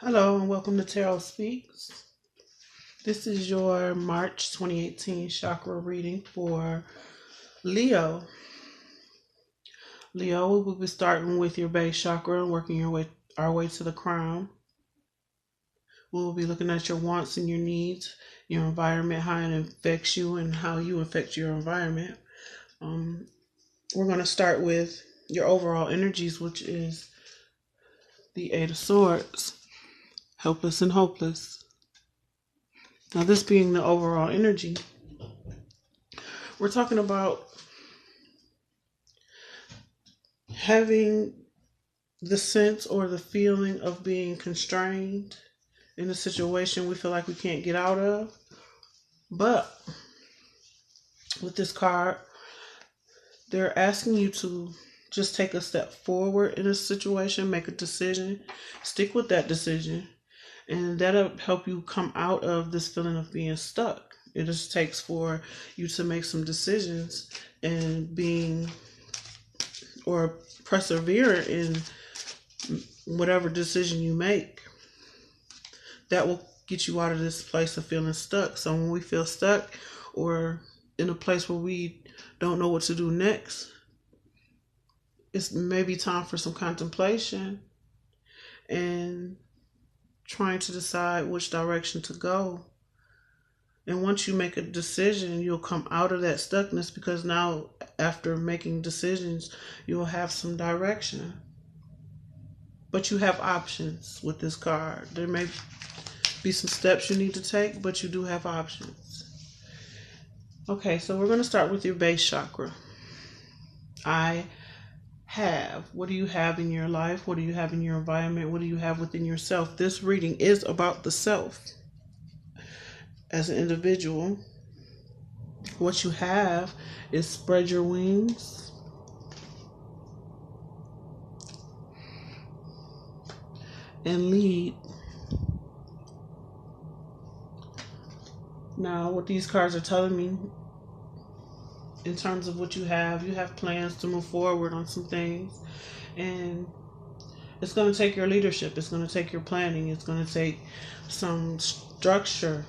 Hello and welcome to Tarotspeaks. This is your March 2018 chakra reading for Leo. Leo, we will be starting with your base chakra and working our way to the crown. We will be looking at your wants and your needs, your environment, how it affects you, and how you affect your environment. We're going to start with your overall energies, which is the Eight of Swords. Helpless and hopeless. Now, this being the overall energy, we're talking about having the sense or the feeling of being constrained in a situation we feel like we can't get out of. But with this card, they're asking you to just take a step forward in a situation, make a decision, stick with that decision, and that'll help you come out of this feeling of being stuck. It just takes for you to make some decisions and persevere in whatever decision you make. That will get you out of this place of feeling stuck. So when we feel stuck or in a place where we don't know what to do next, it's maybe time for some contemplation and trying to decide which direction to go. And once you make a decision, you'll come out of that stuckness, because now after making decisions, you'll have some direction. But you have options with this card. There may be some steps you need to take, but you do have options. Okay, so we're going to start with your base chakra. What do you have in your life? What do you have in your environment? What do you have within yourself? This reading is about the self as an individual. What you have is spread your wings. And lead. Now, what these cards are telling me in terms of what you have plans to move forward on some things, and it's going to take your leadership, it's going to take your planning, it's going to take some structure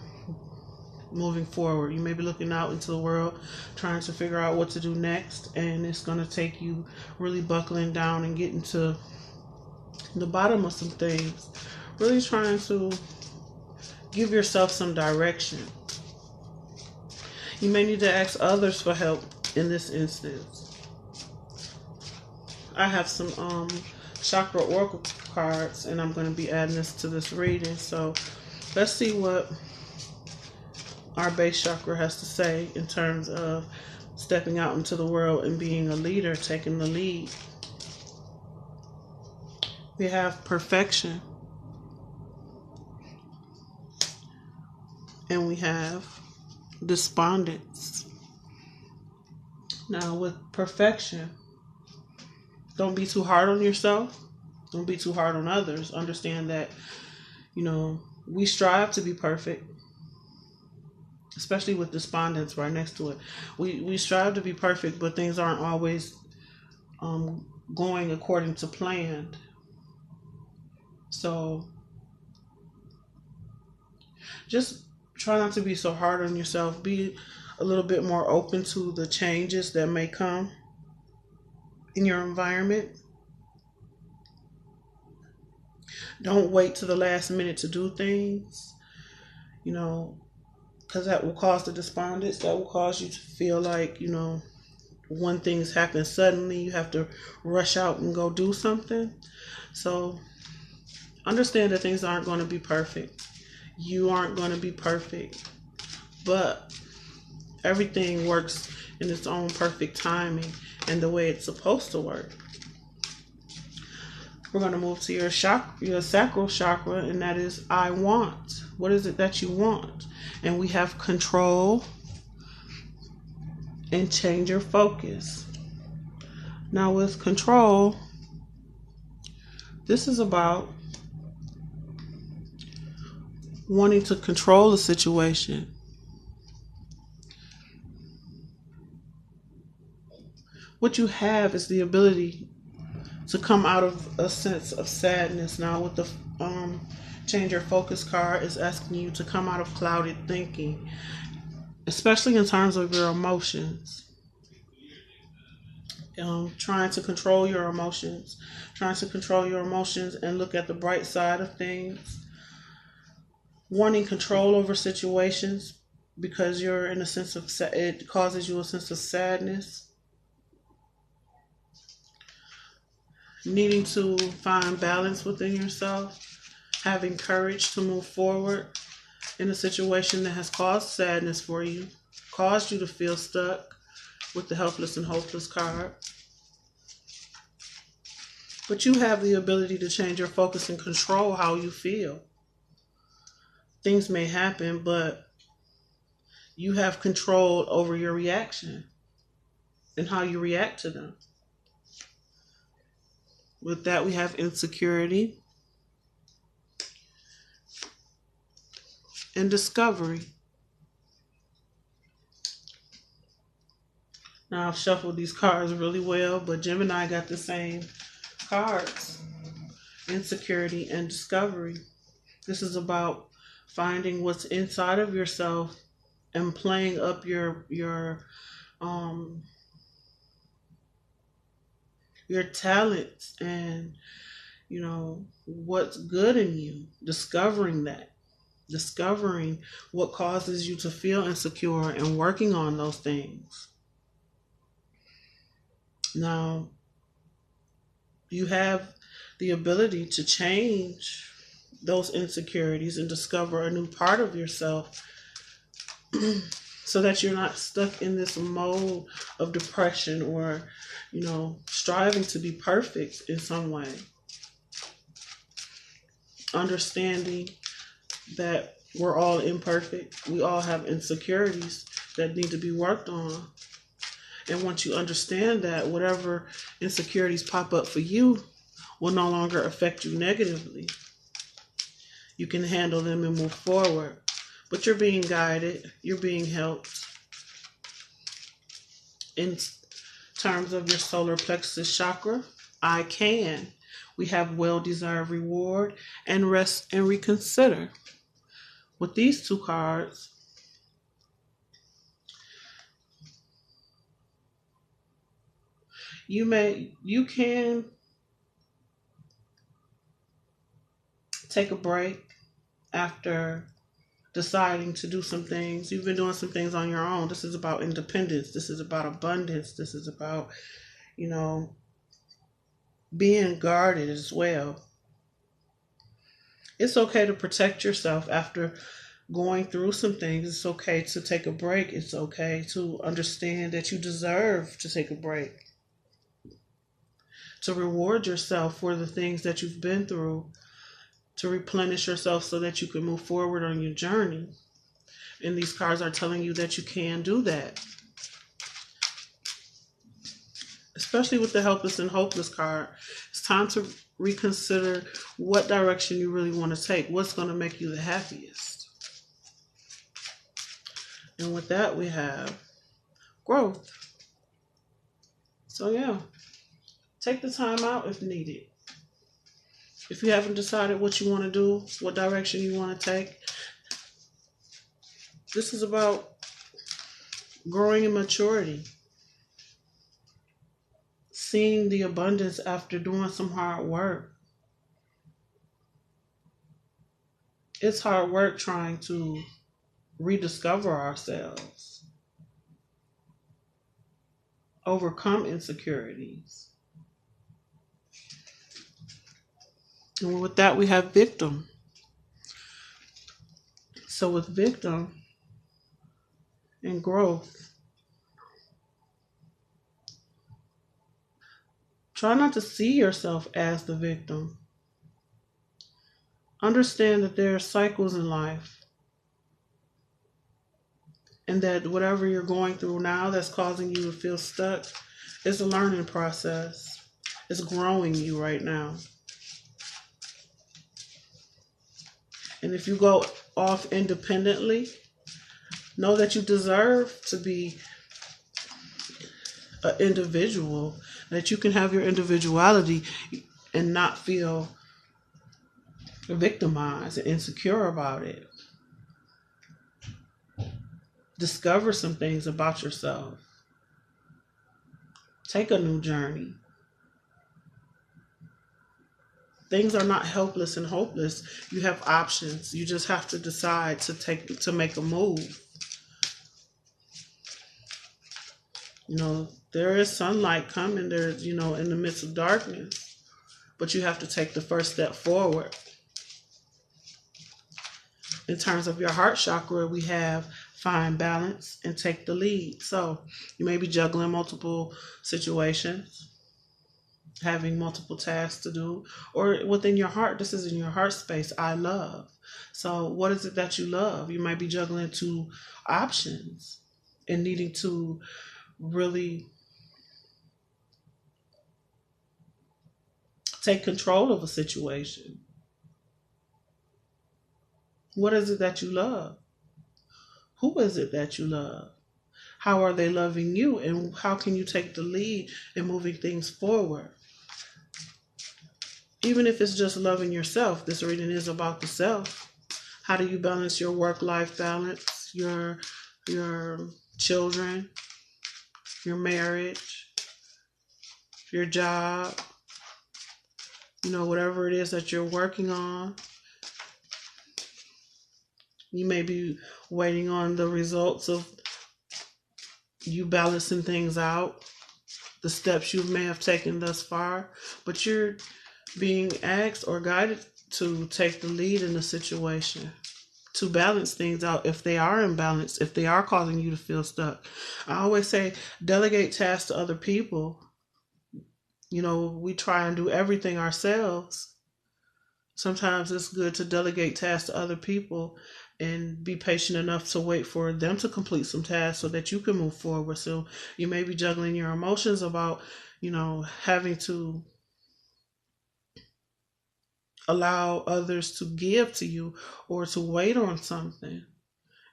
moving forward. You may be looking out into the world trying to figure out what to do next, and it's going to take you really buckling down and getting to the bottom of some things, really trying to give yourself some direction. You may need to ask others for help in this instance. I have some chakra oracle cards, and I'm going to be adding this to this reading. So let's see what our base chakra has to say in terms of stepping out into the world and being a leader, taking the lead. We have perfection. And we have despondence. Now, with perfection, don't be too hard on yourself. Don't be too hard on others. Understand that, we strive to be perfect, especially with despondence right next to it. We strive to be perfect, but things aren't always going according to plan. So just try not to be so hard on yourself. Be a little bit more open to the changes that may come in your environment. Don't wait to the last minute to do things, because that will cause the despondence. That will cause you to feel like, when things happen suddenly, you have to rush out and go do something. So understand that things aren't going to be perfect. You aren't going to be perfect, but everything works in its own perfect timing and the way it's supposed to work. We're going to move to your sacral chakra, and that is I want. What is it that you want? And we have control and change your focus. Now, with control, this is about wanting to control the situation. What you have is the ability to come out of a sense of sadness. Now, with the Change your focus card is asking you to come out of clouded thinking, especially in terms of your emotions. Trying to control your emotions. Trying to control your emotions and look at the bright side of things. Wanting control over situations because you're in a sense of it causes you a sense of sadness. Needing to find balance within yourself. Having courage to move forward in a situation that has caused sadness for you, caused you to feel stuck with the helpless and hopeless card. But you have the ability to change your focus and control how you feel. Things may happen, but you have control over your reaction and how you react to them. With that, we have insecurity and discovery. Now, I've shuffled these cards really well, but Gemini got the same cards. Insecurity and discovery. This is about finding what's inside of yourself and playing up your talents and, what's good in you. Discovering that. Discovering what causes you to feel insecure and working on those things. Now, you have the ability to change those insecurities and discover a new part of yourself so that you're not stuck in this mode of depression or, striving to be perfect in some way. Understanding that we're all imperfect. We all have insecurities that need to be worked on. And once you understand that, whatever insecurities pop up for you will no longer affect you negatively. You can handle them and move forward. But you're being guided. You're being helped. In terms of your solar plexus chakra, I can. We have well-deserved reward and rest and reconsider. With these two cards, you can take a break after deciding to do some things. You've been doing some things on your own. This is about independence. This is about abundance. This is about, being guarded as well. It's okay to protect yourself after going through some things. It's okay to take a break. It's okay to understand that you deserve to take a break. To reward yourself for the things that you've been through. To replenish yourself so that you can move forward on your journey. And these cards are telling you that you can do that. Especially with the helpless and hopeless card. It's time to reconsider what direction you really want to take. What's going to make you the happiest. And with that, we have growth. So yeah, take the time out if needed. If you haven't decided what you want to do, what direction you want to take, this is about growing in maturity. Seeing the abundance after doing some hard work. It's hard work trying to rediscover ourselves. Overcome insecurities. And with that, we have victim. So with victim and growth, try not to see yourself as the victim. Understand that there are cycles in life. And that whatever you're going through now that's causing you to feel stuck is a learning process. It's growing you right now. And if you go off independently, know that you deserve to be an individual, that you can have your individuality and not feel victimized and insecure about it. Discover some things about yourself. Take a new journey. Things are not helpless and hopeless. You have options. You just have to decide to make a move. There is sunlight coming there, in the midst of darkness. But you have to take the first step forward. In terms of your heart chakra, we have find balance and take the lead. So you may be juggling multiple situations, having multiple tasks to do, or within your heart, this is in your heart space, I love. So what is it that you love? You might be juggling two options and needing to really take control of a situation. What is it that you love? Who is it that you love? How are they loving you? And how can you take the lead in moving things forward? Even if it's just loving yourself, this reading is about the self. How do you balance your work-life balance, your children, your marriage, your job, whatever it is that you're working on? You may be waiting on the results of you balancing things out, the steps you may have taken thus far, but you're being asked or guided to take the lead in the situation, to balance things out if they are imbalanced, if they are causing you to feel stuck. I always say delegate tasks to other people. We try and do everything ourselves. Sometimes it's good to delegate tasks to other people and be patient enough to wait for them to complete some tasks so that you can move forward. So you may be juggling your emotions about, having to allow others to give to you or to wait on something.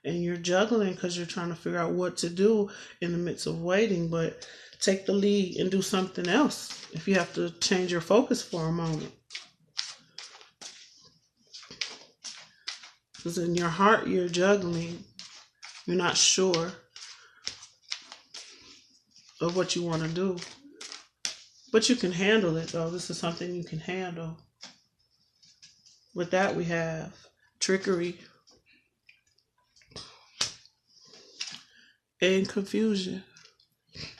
And you're juggling because you're trying to figure out what to do in the midst of waiting. But take the lead and do something else if you have to change your focus for a moment. Because in your heart, you're juggling. You're not sure of what you want to do. But you can handle it, though. This is something you can handle. With that, we have trickery and confusion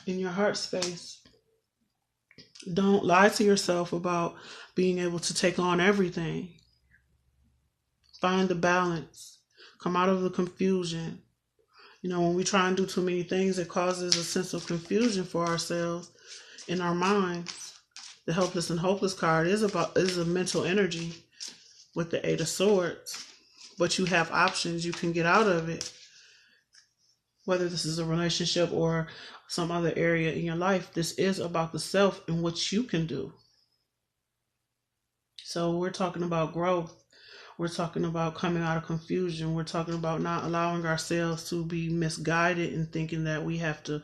in your heart space. Don't lie to yourself about being able to take on everything. Find the balance. Come out of the confusion. When we try and do too many things, it causes a sense of confusion for ourselves in our minds. The helpless and hopeless card is a mental energy with the 8 of Swords. But you have options. You can get out of it. Whether this is a relationship or some other area in your life, this is about the self and what you can do. So we're talking about growth. We're talking about coming out of confusion. We're talking about not allowing ourselves to be misguided and thinking that we have to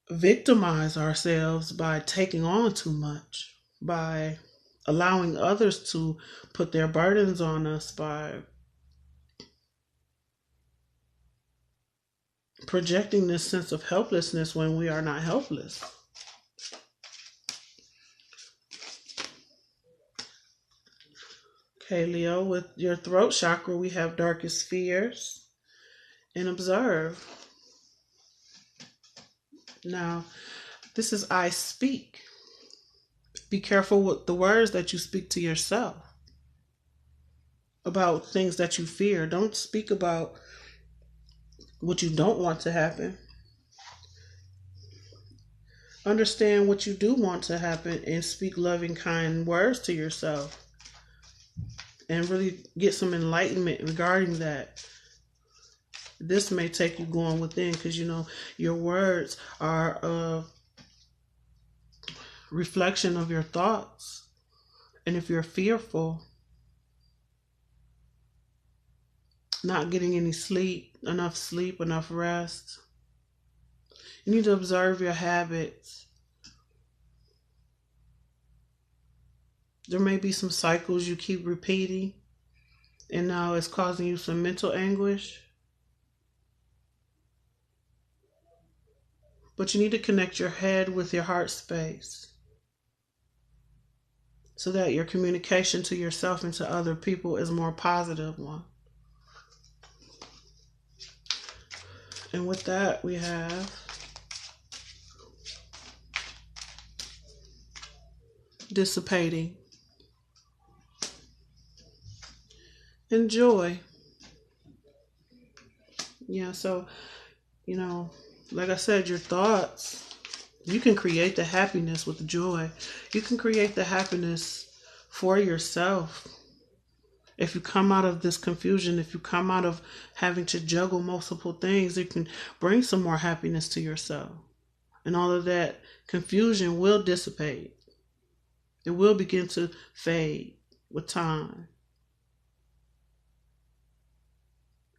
victimize ourselves by taking on too much, by allowing others to put their burdens on us, by projecting this sense of helplessness when we are not helpless. Okay, Leo, with your throat chakra, we have darkest fears and observe. Now, this is I speak. Be careful with the words that you speak to yourself about things that you fear. Don't speak about what you don't want to happen. Understand what you do want to happen and speak loving, kind words to yourself. And really get some enlightenment regarding that. This may take you going within because, your words are a reflection of your thoughts. And if you're fearful, not getting any sleep, enough rest, you need to observe your habits. There may be some cycles you keep repeating, and now it's causing you some mental anguish. But you need to connect your head with your heart space so that your communication to yourself and to other people is a more positive one. And with that, we have dissipating. Enjoy. Yeah, so, like I said, your thoughts, you can create the happiness with joy. You can create the happiness for yourself. If you come out of this confusion, if you come out of having to juggle multiple things, it can bring some more happiness to yourself. And all of that confusion will dissipate. It will begin to fade with time.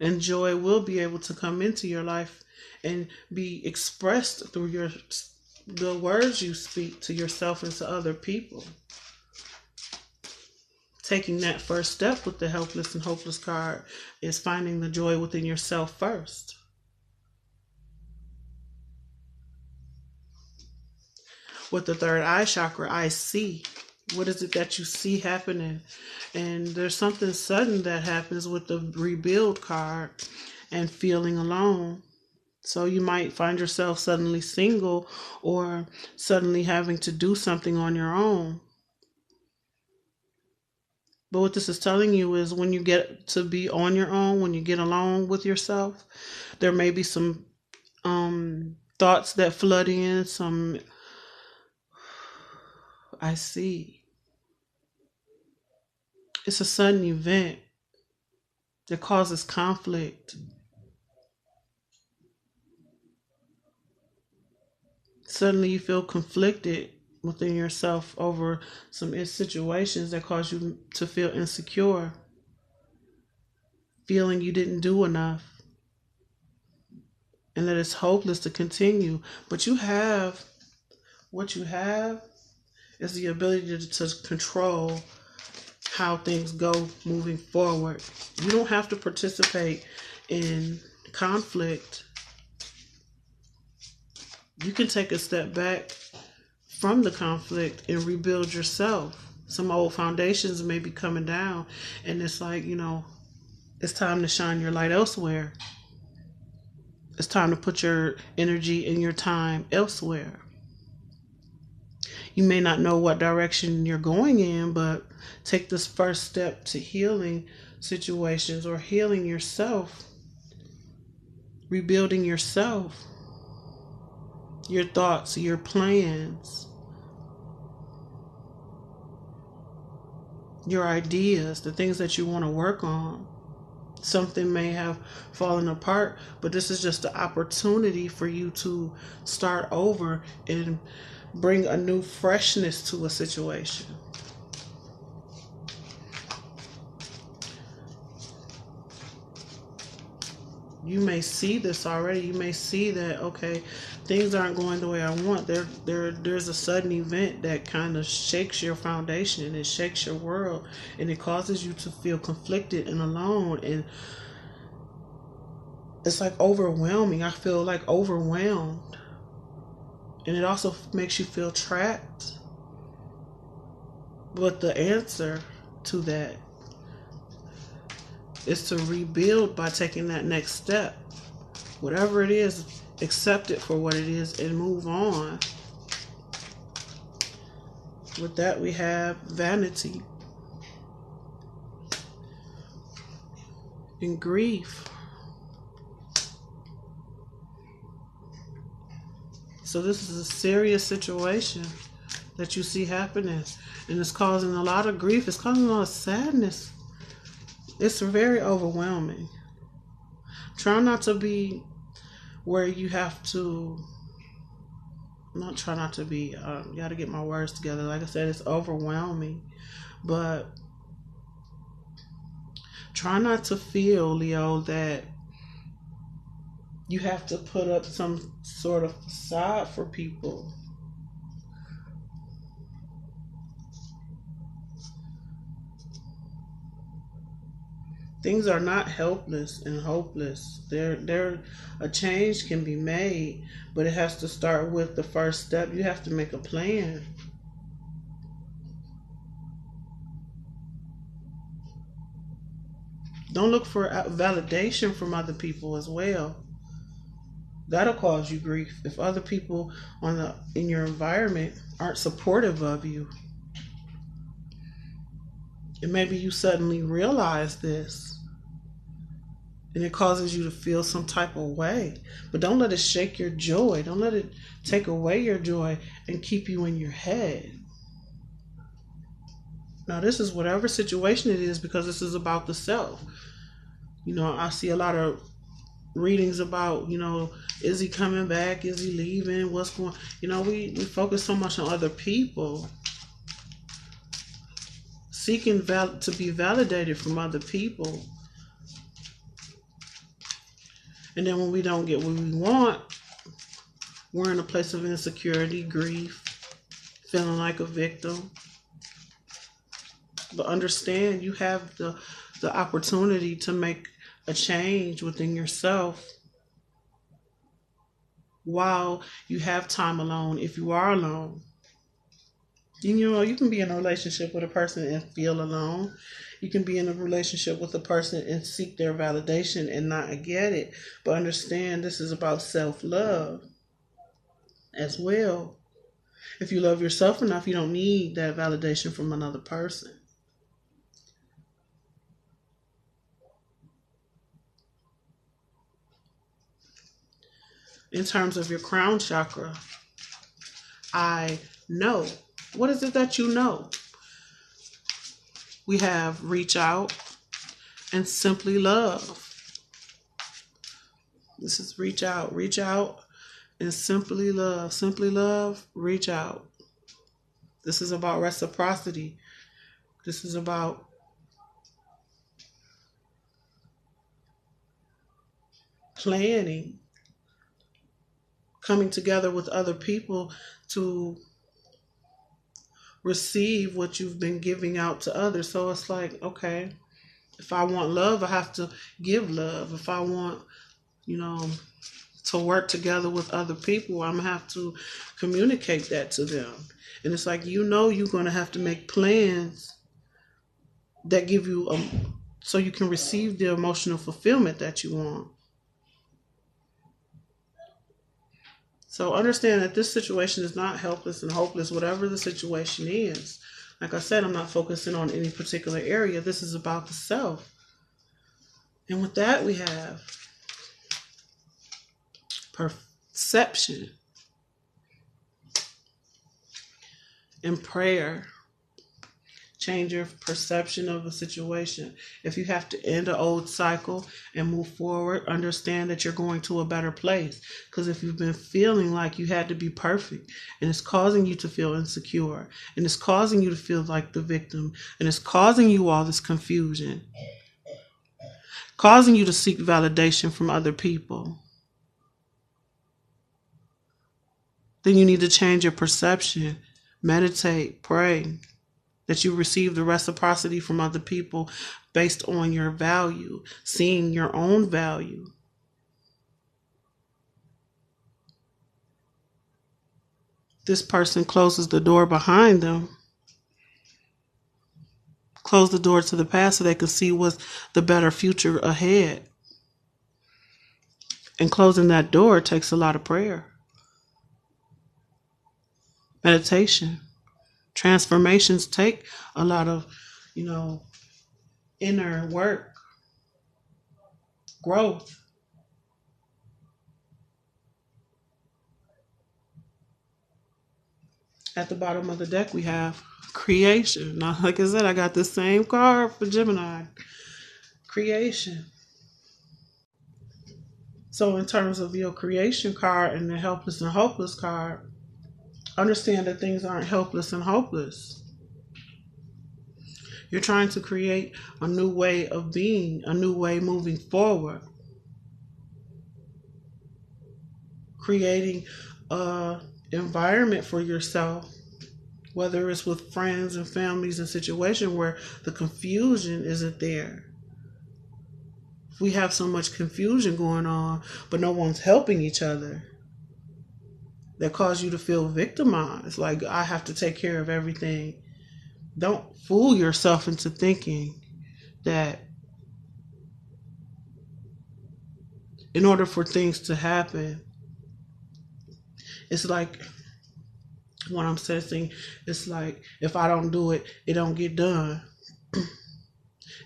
And joy will be able to come into your life and be expressed through the words you speak to yourself and to other people. Taking that first step with the helpless and hopeless card is finding the joy within yourself first. With the third eye chakra, I see. What is it that you see happening? And there's something sudden that happens with the rebuild card and feeling alone. So you might find yourself suddenly single or suddenly having to do something on your own. But what this is telling you is when you get to be on your own, when you get alone with yourself, there may be some thoughts that flood in, I see. It's a sudden event that causes conflict. Suddenly you feel conflicted within yourself over some situations that cause you to feel insecure, feeling you didn't do enough, and that it's hopeless to continue. But what you have is the ability to control how things go moving forward. You don't have to participate in conflict. You can take a step back from the conflict and rebuild yourself. Some old foundations may be coming down, and it's like, it's time to shine your light elsewhere. It's time to put your energy and your time elsewhere. You may not know what direction you're going in, but take this first step to healing situations or healing yourself, rebuilding yourself, your thoughts, your plans, your ideas, the things that you want to work on. Something may have fallen apart, but this is just the opportunity for you to start over and bring a new freshness to a situation. You may see this already. You may see that, okay, things aren't going the way I want. There's a sudden event that kind of shakes your foundation and it shakes your world and it causes you to feel conflicted and alone, and it's like overwhelming. I feel like overwhelmed, and it also makes you feel trapped. But the answer to that is to rebuild by taking that next step. Whatever it is, accept it for what it is and move on. With that, we have vanity and grief. So this is a serious situation that you see happening, and it's causing a lot of grief. It's causing a lot of sadness. It's very overwhelming. Try not to be where you have to, not try not to be, you got to get my words together. Like I said, it's overwhelming, but try not to feel, Leo, that you have to put up some sort of facade for people. Things are not helpless and hopeless. A change can be made, but it has to start with the first step. You have to make a plan. Don't look for validation from other people as well. That'll cause you grief if other people in your environment aren't supportive of you. And maybe you suddenly realize this, and it causes you to feel some type of way. But don't let it shake your joy. Don't let it take away your joy and keep you in your head. Now, this is whatever situation it is, because this is about the self. I see a lot of readings about, is he coming back? Is he leaving? What's going we focus so much on other people, seeking to be validated from other people. And then when we don't get what we want, we're in a place of insecurity, grief, feeling like a victim. But understand, you have the opportunity to make a change within yourself while you have time alone, if you are alone. And, you can be in a relationship with a person and feel alone. You can be in a relationship with a person and seek their validation and not get it. But understand, this is about self-love as well. If you love yourself enough, you don't need that validation from another person. In terms of your crown chakra, I know. What is it that you know? We have reach out and simply love. This is reach out and simply love. Simply love, reach out. This is about reciprocity. This is about planning, coming together with other people to receive what you've been giving out to others. So it's like, okay, if I want love, I have to give love. If I want, to work together with other people, I'm going to have to communicate that to them. And it's like, you're going to have to make plans that give you, so you can receive the emotional fulfillment that you want. So understand that this situation is not helpless and hopeless, whatever the situation is. Like I said, I'm not focusing on any particular area. This is about the self. And with that, we have perception and prayer. Change your perception of a situation. If you have to end an old cycle and move forward, understand that you're going to a better place. Because if you've been feeling like you had to be perfect, and it's causing you to feel insecure, and it's causing you to feel like the victim, and it's causing you all this confusion, causing you to seek validation from other people, then you need to change your perception. Meditate, pray, that you receive the reciprocity from other people based on your value, seeing your own value. This person closes the door behind them. Close the door to the past so they can see what's the better future ahead. And closing that door takes a lot of prayer, meditation. Transformations take a lot of, inner work, growth. At the bottom of the deck, we have creation. Now, like I said, I got the same card for Gemini. Creation. So in terms of your creation card and the helpless and hopeless card, understand that things aren't helpless and hopeless. You're trying to create a new way of being, a new way moving forward. Creating an environment for yourself, whether it's with friends and families and situations where the confusion isn't there. We have so much confusion going on, but no one's helping each other. That cause you to feel victimized. Like, I have to take care of everything. Don't fool yourself into thinking that in order for things to happen, it's like what I'm saying, it's like if I don't do it, it don't get done.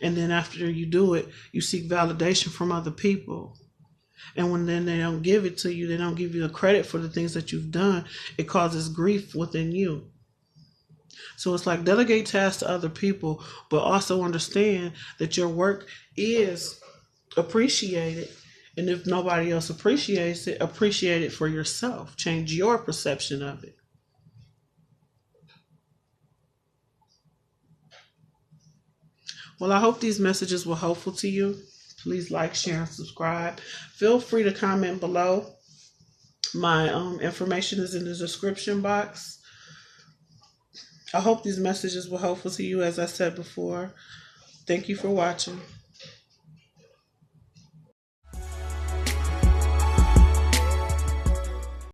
And then after you do it, you seek validation from other people. And when then they don't give it to you, they don't give you the credit for the things that you've done, it causes grief within you. So it's like delegate tasks to other people, but also understand that your work is appreciated. And if nobody else appreciates it, appreciate it for yourself. Change your perception of it. Well, I hope these messages were helpful to you. Please like, share, and subscribe. Feel free to comment below. My information is in the description box. I hope these messages were helpful to you, as I said before. Thank you for watching.